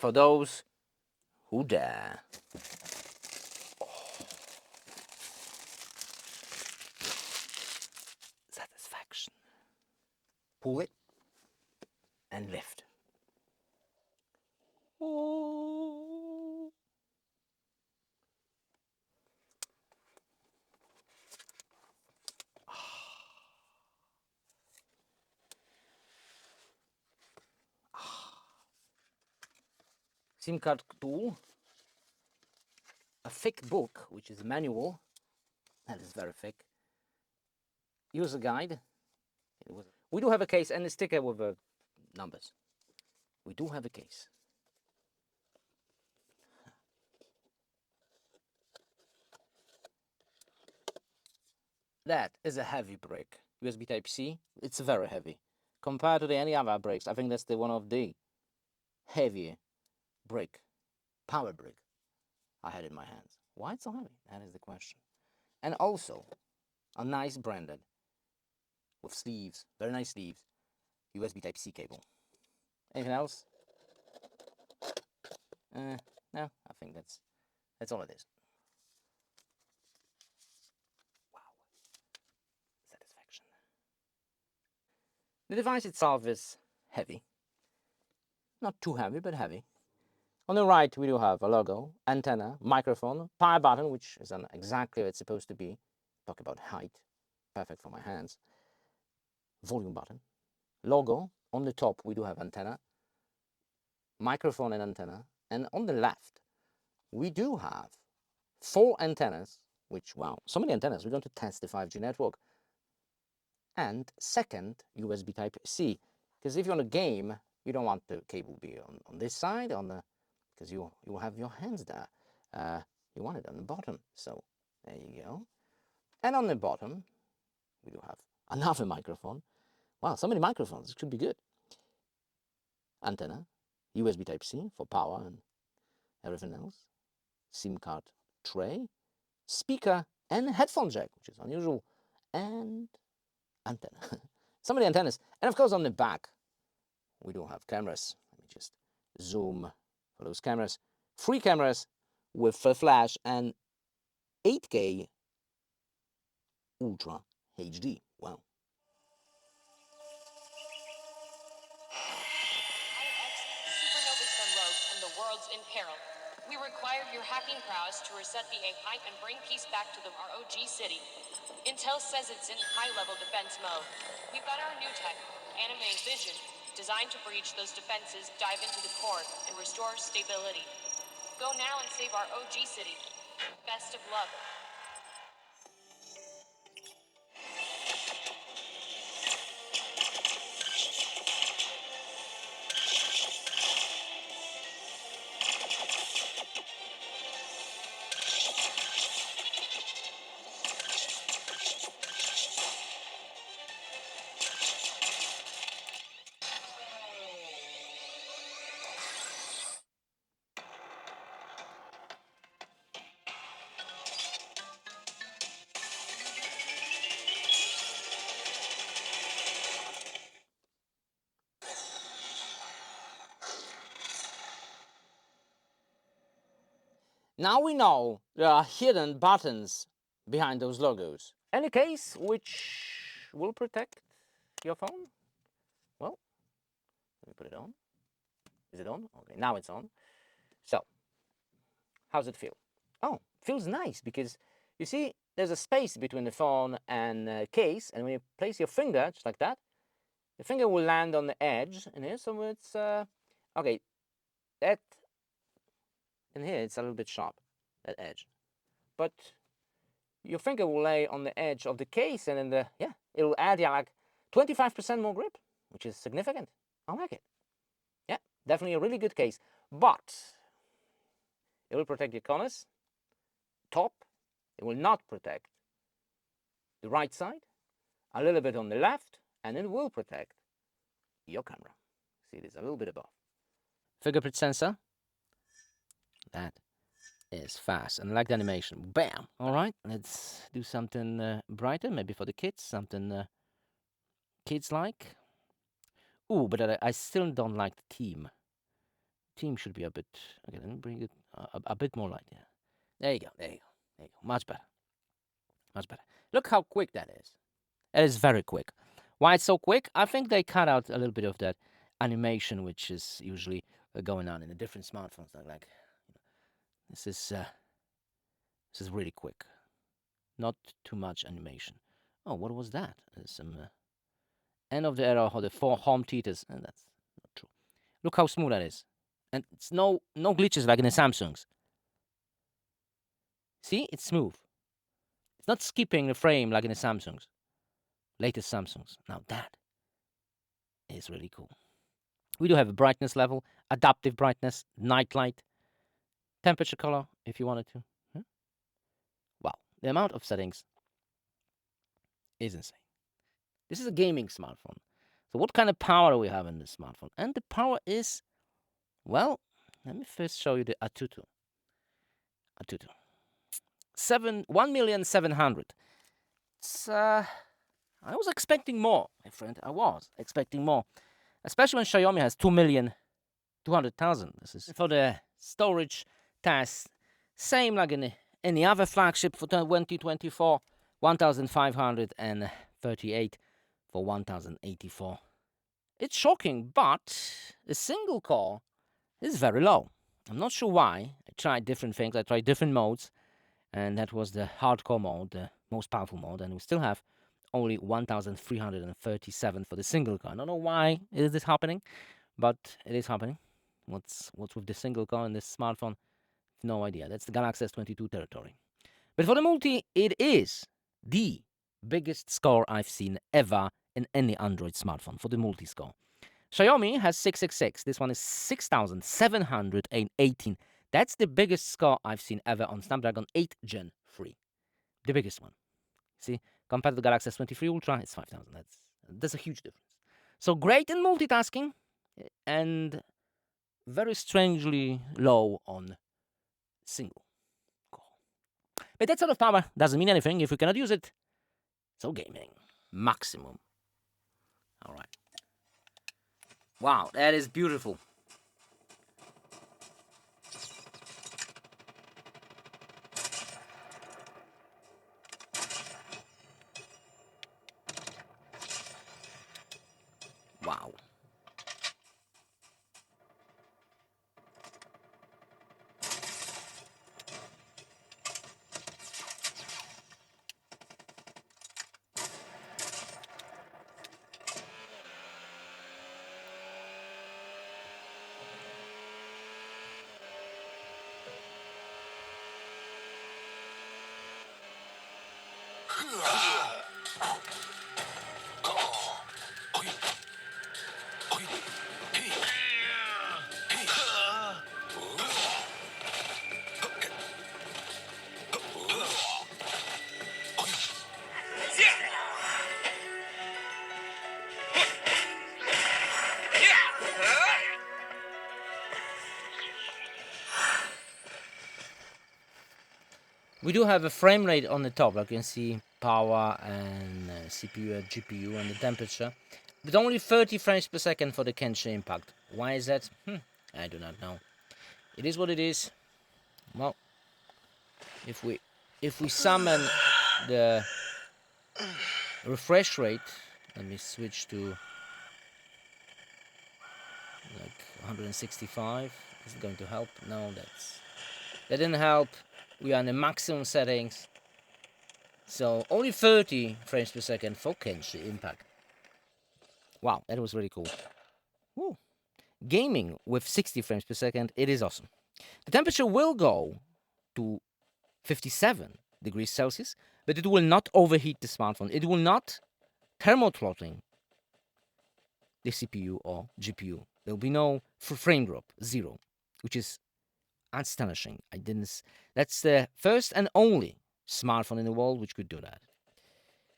for those who dare. Satisfaction. Pull it and lift. Oh. SIM card tool, a thick book, which is a manual, that is very thick, user guide. We do have a case and a sticker with numbers. We do have a case. That is a heavy brick. USB Type-C, it's very heavy. Compared to any other bricks, I think that's one of the heavier brick, power brick I had in my hands. Why it's so heavy? That is the question. And also, a nice branded, with sleeves, very nice sleeves, USB Type-C cable. Anything else? No, I think that's all it is. Wow, satisfaction. The device itself is heavy. Not too heavy, but heavy. On the right, we do have a logo, antenna, microphone, power button, which is exactly what it's supposed to be. Talk about height, perfect for my hands. Volume button, logo. On the top, we do have antenna, microphone and antenna. And on the left, we do have 4 antennas, which, wow, so many antennas. We're going to test the 5G network. And second, USB Type-C. Because if you're on a game, you don't want the cable to be on this side, because you will have your hands there. You want it on the bottom. So there you go. And on the bottom, we do have another microphone. Wow, so many microphones. It could be good. Antenna, USB Type-C for power and everything else. SIM card tray, speaker, and headphone jack, which is unusual, and antenna. So many antennas. And of course, on the back, we do have cameras. Let me just zoom for those cameras. 3 cameras with a flash and 8K Ultra HD. Wow. And the world's in peril. We require your hacking prowess to reset the AI and bring peace back to the ROG city. Intel says it's in high-level defense mode. We've got our new tech, Anime Vision, designed to breach those defenses, dive into the core, and restore stability. Go now and save our OG city. Best of luck. Now we know there are hidden buttons behind those logos. Any case which will protect your phone? Well, let me put it on. Is it on? Okay, now it's on. So, how's it feel? Oh, feels nice because you see there's a space between the phone and the case, and when you place your finger just like that, the finger will land on the edge in here. So it's okay. That in here it's a little bit sharp, that edge, but your finger will lay on the edge of the case, and then it will add like 25% more grip, which is significant. I like it. Yeah, definitely a really good case, but it will protect your corners, top. It will not protect the right side, a little bit on the left, and it will protect your camera. See, it is a little bit above. Fingerprint sensor. That is fast, and I like the animation. Bam! All right, let's do something brighter, maybe for the kids, something kids like. Ooh, but I still don't like the theme. team should be a bit. Okay, let me bring it a bit more light. Yeah, there you go. There you go. There you go. Much better. Much better. Look how quick that is. It is very quick. Why it's so quick? I think they cut out a little bit of that animation, which is usually going on in the different smartphones. Like this is really quick. Not too much animation. Oh, what was that? There's some end of the era of the four home theaters, and that's not true. Look how smooth that is, and it's no glitches like in the Samsungs. See, it's smooth. It's not skipping the frame like in the Samsungs, latest Samsungs. Now that is really cool. We do have a brightness level, adaptive brightness, night light, temperature color if you wanted to. Wow, the amount of settings is insane. This is a gaming smartphone. So what kind of power do we have in this smartphone? And the power is, well, let me first show you the Antutu. 1,700,000. It's I was expecting more, my friend. I was expecting more, especially when Xiaomi has 2,200,000. This is for the storage test. Same like in any other flagship for 2024, 1,538 for 1,084. It's shocking, but the single core is very low. I'm not sure why. I tried different things. I tried different modes, and that was the hardcore mode, the most powerful mode, and we still have only 1,337 for the single core. I don't know why is this happening, but it is happening. What's with the single core in this smartphone? No idea. That's the Galaxy S22 territory. But for the multi, it is the biggest score I've seen ever in any Android smartphone for the multi score. Xiaomi has 666. This one is 6,718. That's the biggest score I've seen ever on Snapdragon 8 Gen 3. The biggest one. See, compared to the Galaxy S23 Ultra, it's 5,000. That's a huge difference. So great in multitasking and very strangely low on single core. But that sort of power doesn't mean anything if we cannot use it. So gaming. Maximum. All right. Wow, that is beautiful. Wow. We do have a frame rate on the top, like you can see power and CPU and GPU and the temperature, but only 30 frames per second for the Kenshin Impact. Why is that? I do not know. It is what it is. Well, if we summon the refresh rate, let me switch to like 165. Is it going to help? No, that didn't help. We are in the maximum settings, so only 30 frames per second for Kenshin Impact. Wow, that was really cool. Woo. Gaming with 60 frames per second, it is awesome. The temperature will go to 57 degrees Celsius, but it will not overheat the smartphone. It will not thermothrottling the CPU or GPU. There will be no frame drop, zero, which is astonishing. That's the first and only smartphone in the world which could do that.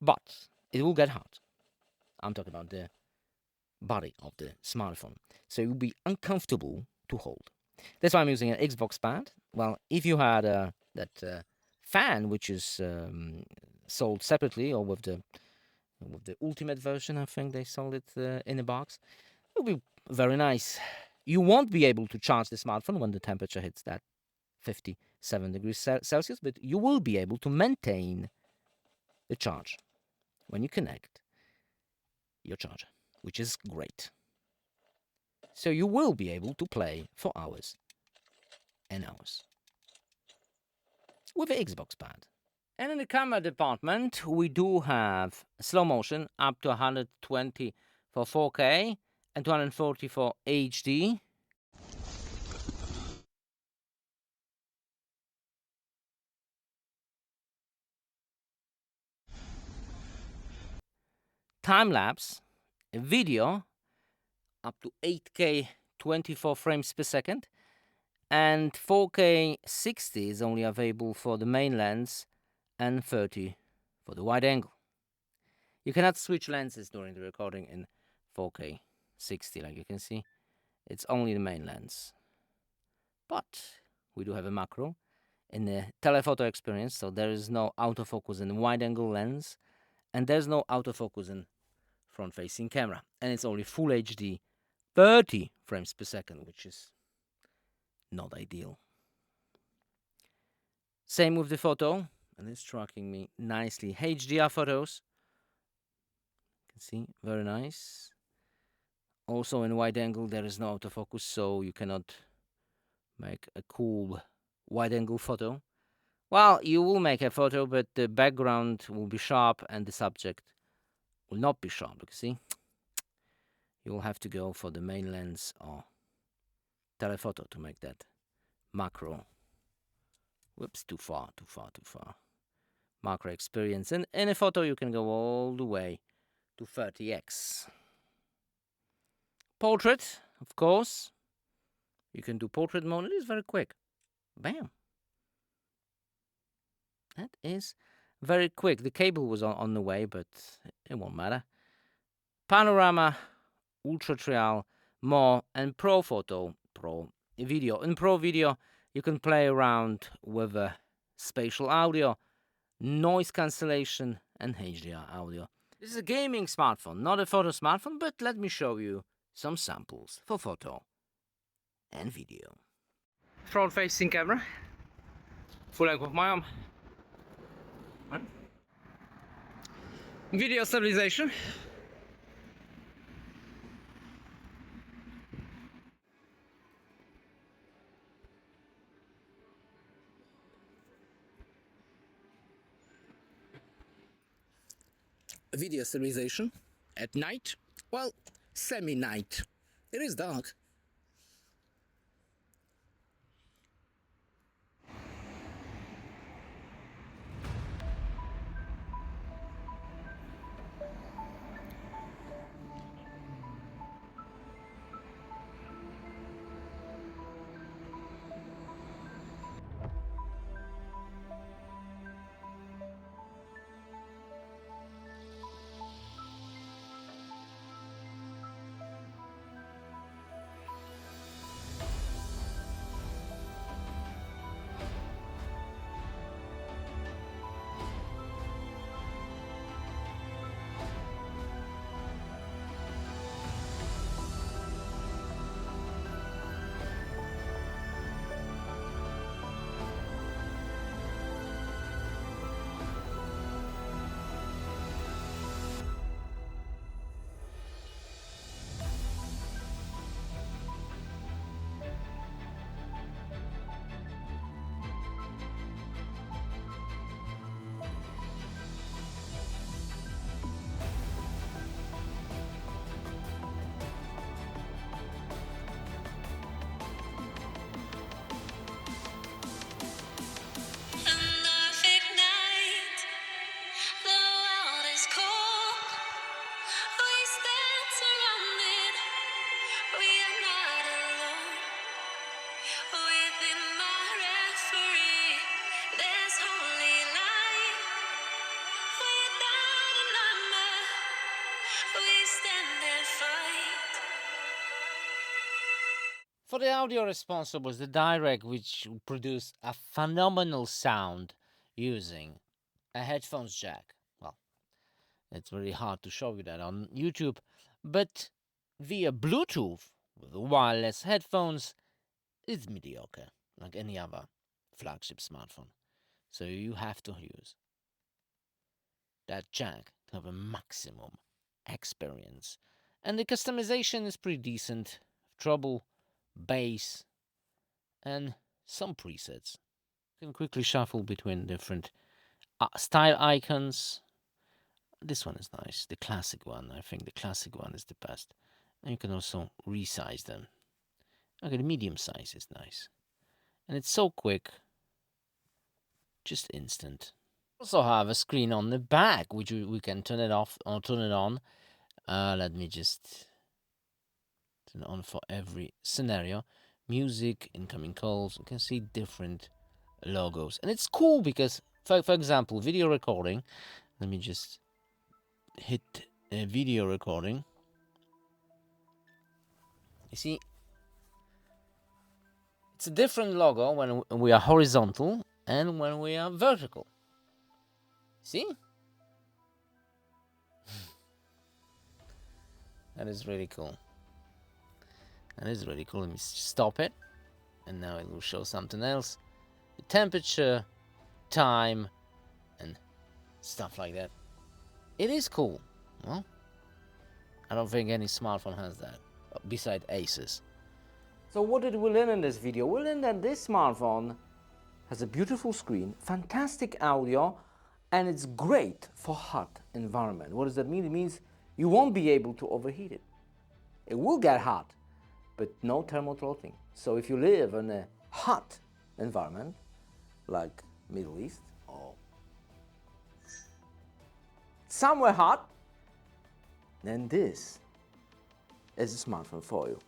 But it will get hot. I'm talking about the body of the smartphone. So it will be uncomfortable to hold. That's why I'm using an Xbox pad. Well, if you had that fan, which is sold separately, or with the ultimate version, I think they sold it in a box, it would be very nice You won't be able to charge the smartphone when the temperature hits that 57 degrees Celsius, but you will be able to maintain the charge when you connect your charger, which is great. So you will be able to play for hours and hours with the Xbox pad. And in the camera department, we do have slow motion up to 120 for 4K and 240 for HD. Time lapse video up to 8K 24 frames per second, and 4K 60 is only available for the main lens and 30 for the wide angle. You cannot switch lenses during the recording in 4K 60, like you can see. It's only the main lens. But we do have a macro in the telephoto experience, so there is no autofocus in wide angle lens, and there's no autofocus in front facing camera, and it's only full HD 30 frames per second, which is not ideal. Same with the photo, and it's tracking me nicely. HDR photos, you can see, very nice. Also in wide angle there is no autofocus, so you cannot make a cool wide angle photo. Well, you will make a photo, but the background will be sharp and the subject will not be sharp. You see, you will have to go for the main lens or telephoto to make that macro. Whoops, too far. Macro experience. And in a photo you can go all the way to 30x. Portrait, of course. You can do portrait mode. It is very quick. Bam. That is very quick. The cable was on the way, but it won't matter. Panorama, ultra trial, more, and pro photo, pro video. In pro video, you can play around with spatial audio, noise cancellation, and HDR audio. This is a gaming smartphone, not a photo smartphone, but let me show you some samples for photo and video. Front-facing camera, full length of my arm. Video stabilization. Video stabilization at night. Well, semi-night. It is dark. For the audio responsibles, the direct, which produced a phenomenal sound using a headphones jack. Well, it's very hard to show you that on YouTube, but via Bluetooth, With the wireless headphones, it's mediocre, like any other flagship smartphone. So you have to use that jack to have a maximum experience. And the customization is pretty decent. Treble, bass, and some presets. You can quickly shuffle between different style icons. This one is nice, the classic one. I think the classic one is the best. And you can also resize them. Okay, the medium size is nice. And it's so quick, just instant. Also have a screen on the back, which we can turn it off or turn it on. Let me just turn it on for every scenario. Music, incoming calls. You can see different logos, and it's cool because, for example, video recording. Let me just hit a video recording. You see, it's a different logo when we are horizontal and when we are vertical. See? That is really cool. That is really cool. Let me stop it. And now it will show something else. The temperature, time, and stuff like that. It is cool. Well, I don't think any smartphone has that, beside Asus. So what did we learn in this video? We learned that this smartphone has a beautiful screen, fantastic audio, and it's great for hot environment. What does that mean? It means you won't be able to overheat it. It will get hot, but no thermal throttling. So if you live in a hot environment, like Middle East or somewhere hot, then this is a smartphone for you.